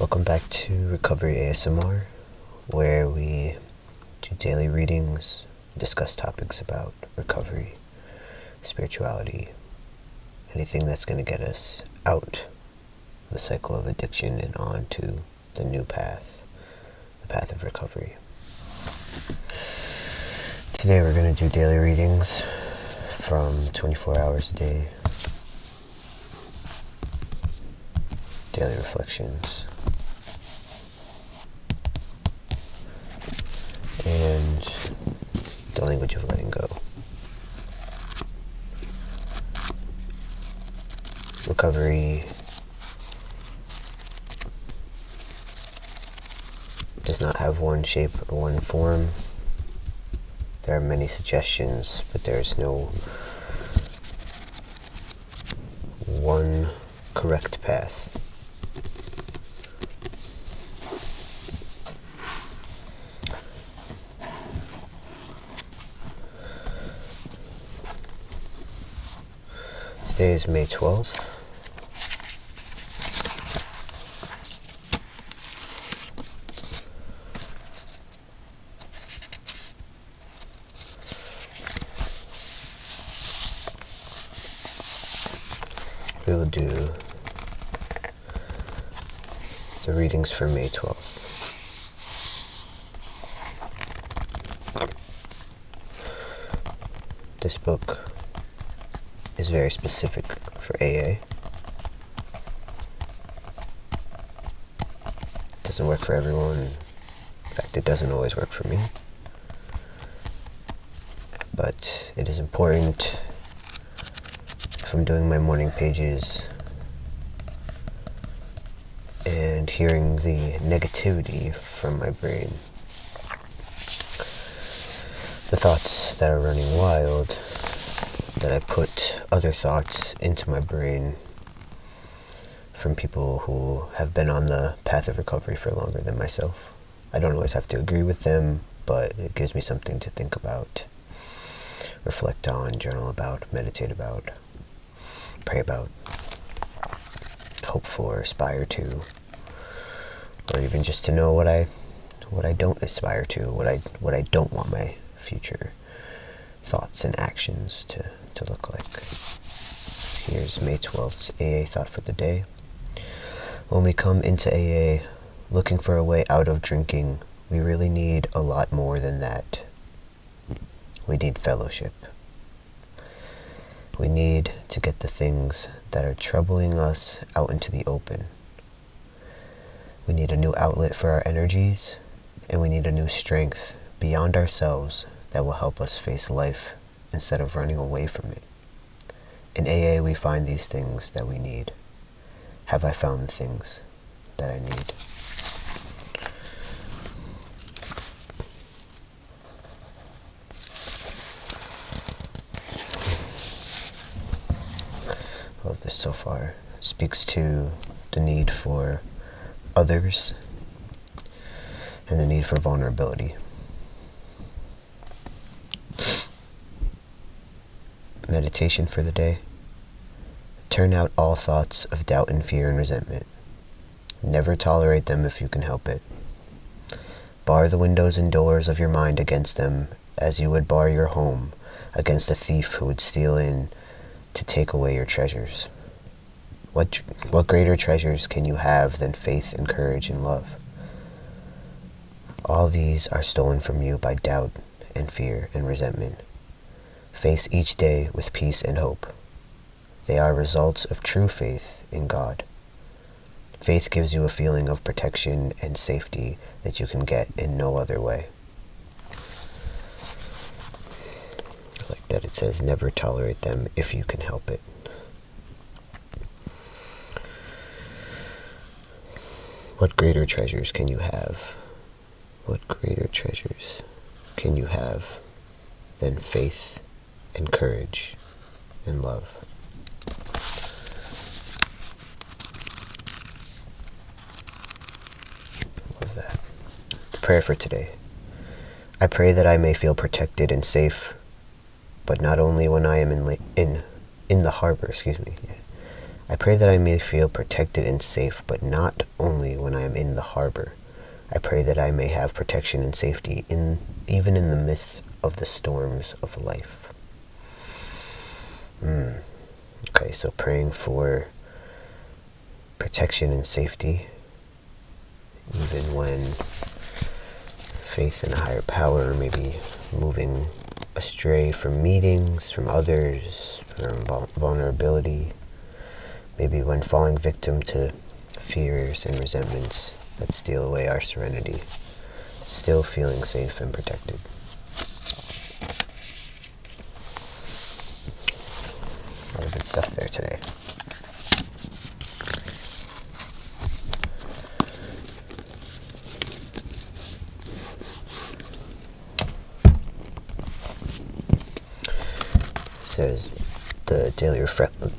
Welcome back to Recovery ASMR, where we do daily readings, discuss topics about recovery, spirituality, anything that's going to get us out of the cycle of addiction and on to the new path, the path of recovery. Today we're going to do daily readings from 24 hours a day, daily reflections, and the language of letting go. Recovery does not have one shape or one form. There are many suggestions, but there is no one correct path. Today is May 12th. We will do the readings for May 12th. This book is very specific for AA. It doesn't work for everyone. In fact, it doesn't always work for me. But it is important if I'm doing my morning pages and hearing the negativity from my brain, the thoughts that are running wild, that I put other thoughts into my brain from people who have been on the path of recovery for longer than myself. I don't always have to agree with them, but it gives me something to think about, reflect on, journal about, meditate about, pray about, hope for, aspire to, or even just to know what I don't aspire to, what I don't want my future thoughts and actions to look like. Here's May 12th's AA thought for the day. When we come into AA looking for a way out of drinking, we really need a lot more than that. We need fellowship. We need to get the things that are troubling us out into the open. We need a new outlet for our energies, and we need a new strength beyond ourselves that will help us face life instead of running away from it. In AA, we find these things that we need. Have I found the things that I need? I love this so far. It speaks to the need for others and the need for vulnerability. Meditation for the day. Turn out all thoughts of doubt and fear and resentment. Never tolerate them if you can help it. Bar the windows and doors of your mind against them as you would bar your home against a thief who would steal in to take away your treasures. What greater treasures can you have than faith and courage and love? All these are stolen from you by doubt and fear and resentment. Face each day with peace and hope. They are results of true faith in God. Faith gives you a feeling of protection and safety that you can get in no other way. I like that it says, never tolerate them if you can help it. What greater treasures can you have? What greater treasures can you have than faith and courage and love? Love that. The prayer for today. I pray that I may feel protected and safe, but not only when I am in the harbor, I pray that I may feel protected and safe, but not only when I am in the harbor. I pray that I may have protection and safety even in the midst of the storms of life. Okay, so praying for protection and safety, even when faith in a higher power, maybe moving astray from meetings, from others, from vulnerability, maybe when falling victim to fears and resentments that steal away our serenity, still feeling safe and protected. A lot of good stuff there today. Says the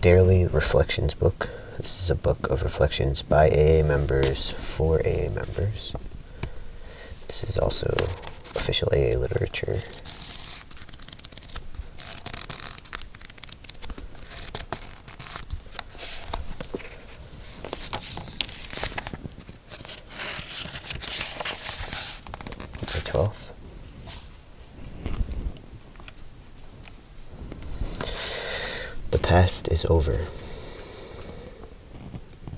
Daily Reflections book. This is a book of reflections by AA members for AA members. This is also official AA literature. May 12th. The past is over.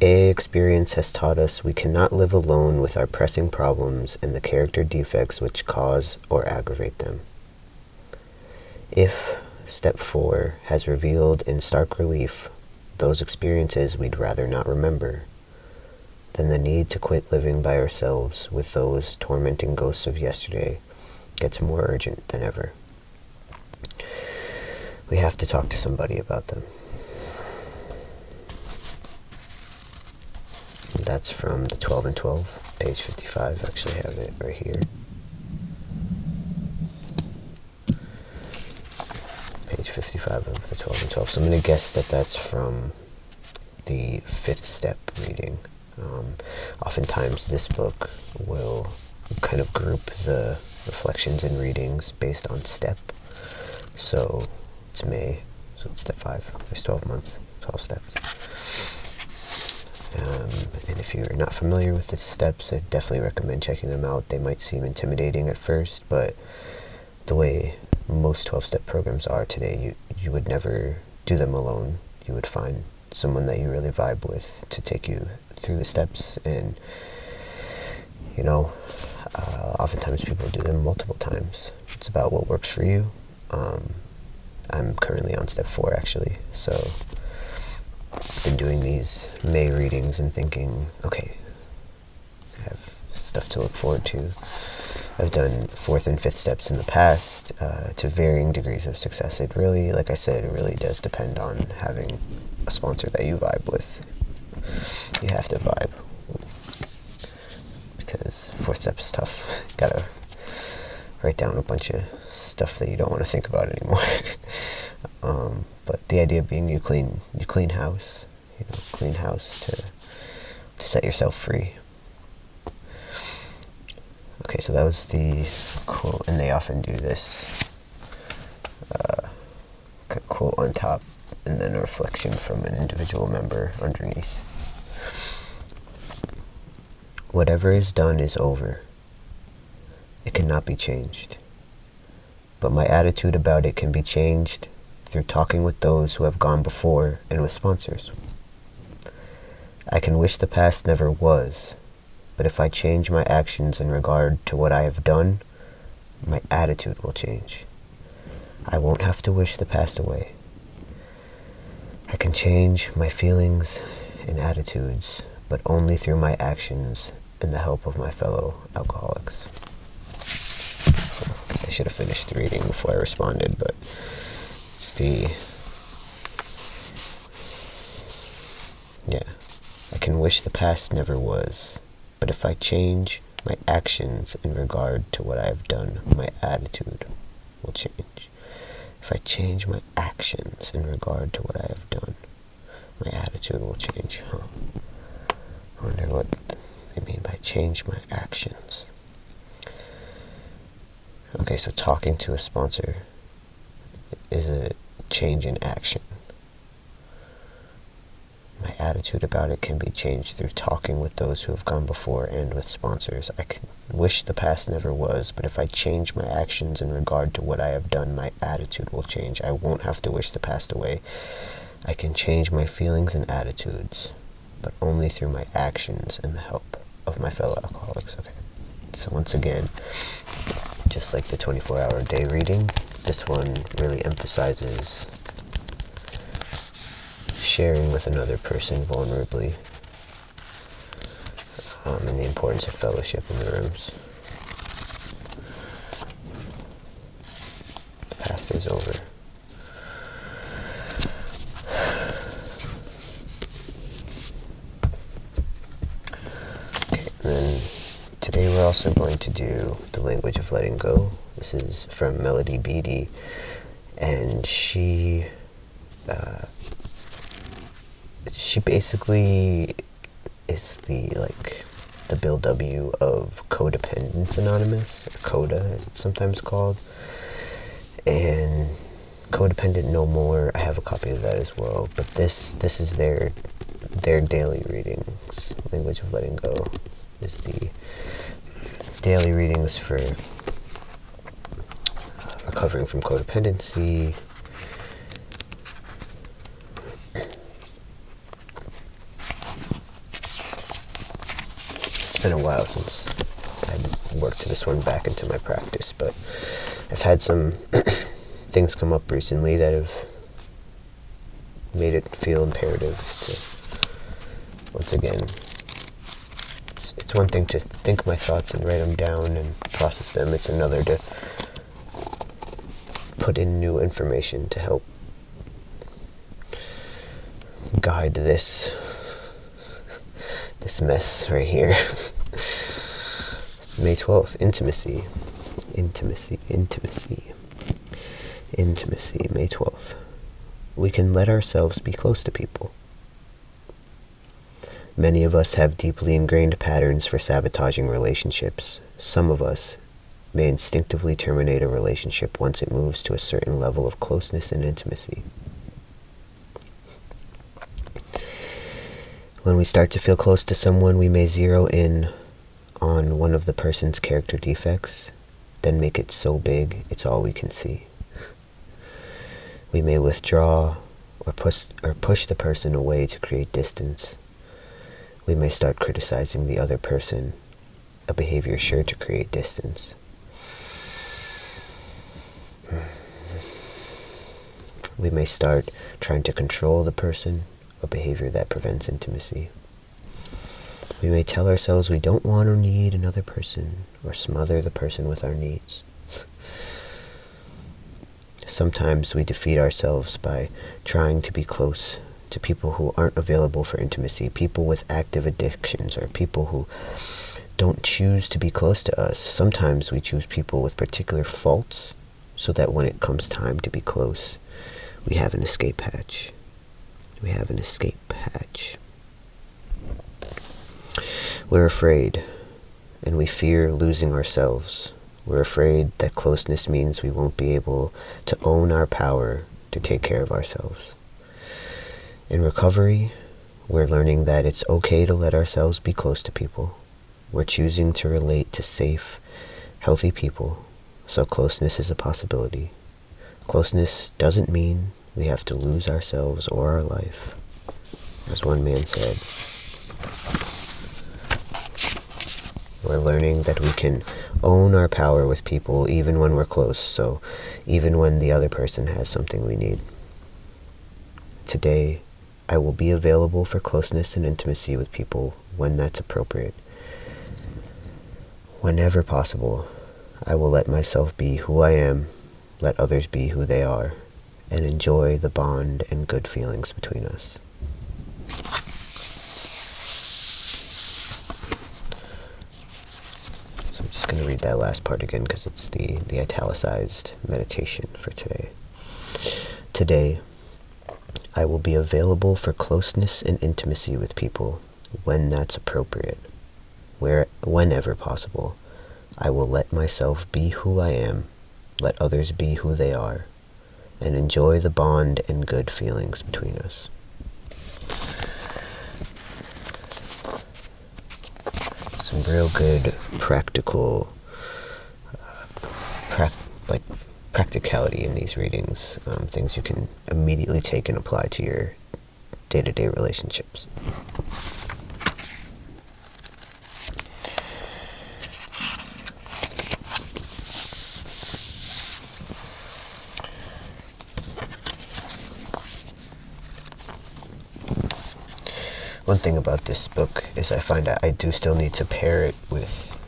AA experience has taught us we cannot live alone with our pressing problems and the character defects which cause or aggravate them. If step 4 has revealed in stark relief those experiences we'd rather not remember, then the need to quit living by ourselves with those tormenting ghosts of yesterday gets more urgent than ever. We have to talk to somebody about them. And that's from the 12 and 12, page 55. I actually have it right here. Page 55 of the 12 and 12. So I'm going to guess that that's from the 5th step reading. Oftentimes this book will kind of group the reflections and readings based on step. So it's May, so it's step 5. There's 12 months, 12 steps. And if you're not familiar with the steps, I definitely recommend checking them out. They might seem intimidating at first, but the way most 12-step programs are today, you would never do them alone. You would find someone that you really vibe with to take you through the steps, and oftentimes people do them multiple times. It's about what works for you. I'm currently on step 4 actually, so I've been doing these May readings and thinking, okay, I have stuff to look forward to. I've done 4th and 5th steps in the past to varying degrees of success. It really, like I said, it really does depend on having a sponsor that you vibe with. You have to vibe, because 4th step is tough. Gotta write down a bunch of stuff that you don't want to think about anymore. But the idea being you clean house, clean house to set yourself free. Okay, so that was the quote, and they often do this quote on top, and then a reflection from an individual member underneath. Whatever is done is over. It cannot be changed. But my attitude about it can be changed through talking with those who have gone before and with sponsors. I can wish the past never was, but if I change my actions in regard to what I have done, my attitude will change. I won't have to wish the past away. I can change my feelings and attitudes, but only through my actions and the help of my fellow alcoholics. I guess I should have finished the reading before I responded, but I can wish the past never was, but if I change my actions in regard to what I have done, my attitude will change. If I change my actions in regard to what I have done, my attitude will change. I wonder what they mean by change my actions. Okay, so talking to a sponsor is a change in action. My attitude about it can be changed through talking with those who have gone before and with sponsors. I can wish the past never was, but if I change my actions in regard to what I have done, my attitude will change. I won't have to wish the past away. I can change my feelings and attitudes, but only through my actions and the help of my fellow alcoholics. Okay. So once again, just like the 24-hour day reading, this one really emphasizes sharing with another person vulnerably, and the importance of fellowship in the rooms. The past is over. Okay, and then today we're also going to do the language of letting go. This is from Melody Beattie, and she basically is the Bill W. of Codependence Anonymous, or CODA as it's sometimes called. And Codependent No More, I have a copy of that as well, but this is their daily readings. Language of Letting Go is the daily readings for recovering from codependency. It's been a while since I worked this one back into my practice, but I've had some things come up recently that have made it feel imperative to, once again, it's one thing to think my thoughts and write them down and process them. It's another to put in new information to help guide this mess right here. May 12th, intimacy, May 12th. We can let ourselves be close to people. Many of us have deeply ingrained patterns for sabotaging relationships. Some of us may instinctively terminate a relationship once it moves to a certain level of closeness and intimacy. When we start to feel close to someone, we may zero in on one of the person's character defects, then make it so big it's all we can see. We may withdraw or push the person away to create distance. We may start criticizing the other person, a behavior sure to create distance. We may start trying to control the person, a behavior that prevents intimacy. We may tell ourselves we don't want or need another person, or smother the person with our needs. Sometimes we defeat ourselves by trying to be close to people who aren't available for intimacy, people with active addictions, or people who don't choose to be close to us. Sometimes we choose people with particular faults so that when it comes time to be close, we have an escape hatch. We're afraid, and we fear losing ourselves. We're afraid that closeness means we won't be able to own our power to take care of ourselves. In recovery, we're learning that it's okay to let ourselves be close to people. We're choosing to relate to safe, healthy people, so closeness is a possibility. Closeness doesn't mean we have to lose ourselves or our life. As one man said, we're learning that we can own our power with people even when we're close, so even when the other person has something we need. Today, I will be available for closeness and intimacy with people when that's appropriate. Whenever possible, I will let myself be who I am, let others be who they are, and enjoy the bond and good feelings between us. So I'm just going to read that last part again because it's the italicized meditation for today. Today, I will be available for closeness and intimacy with people when that's appropriate. Whenever possible, I will let myself be who I am, let others be who they are, and enjoy the bond and good feelings between us. some real good practical, like practicality in these readings, things you can immediately take and apply to your day-to-day relationships. One thing about this book is I find that I do still need to pair it with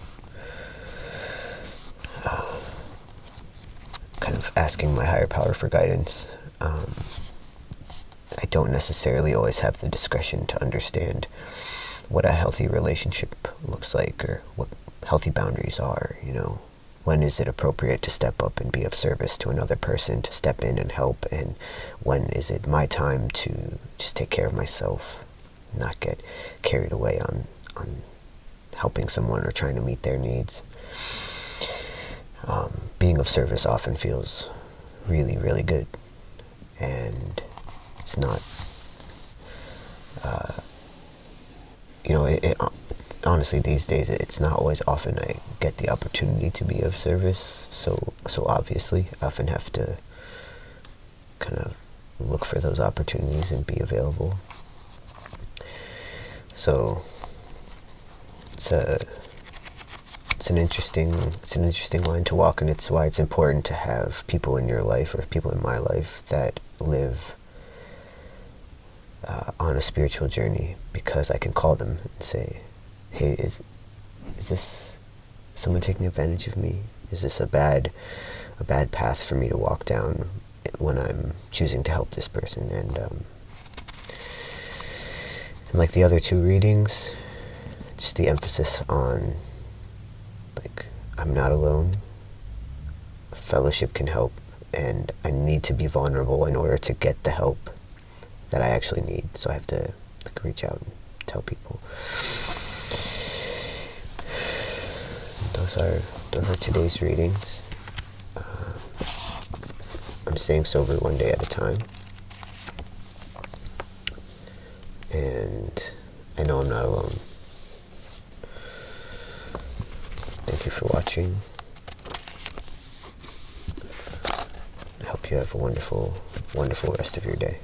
kind of asking my higher power for guidance. I don't necessarily always have the discretion to understand what a healthy relationship looks like or what healthy boundaries are, When is it appropriate to step up and be of service to another person, to step in and help, and when is it my time to just take care of myself, not get carried away on helping someone or trying to meet their needs. Being of service often feels really, really good, and it's not, honestly, these days, it's not always often I get the opportunity to be of service, so obviously, I often have to kind of look for those opportunities and be available. So it's an interesting line to walk, and it's why it's important to have people in your life, or people in my life, that live on a spiritual journey, because I can call them and say, hey, is this someone taking advantage of me? Is this a bad path for me to walk down when I'm choosing to help this person? And like the other two readings, just the emphasis on, like, I'm not alone, fellowship can help, and I need to be vulnerable in order to get the help that I actually need. So I have to reach out and tell people. Those are today's readings. I'm staying sober one day at a time, and I know I'm not alone. Thank you for watching. I hope you have a wonderful, wonderful rest of your day.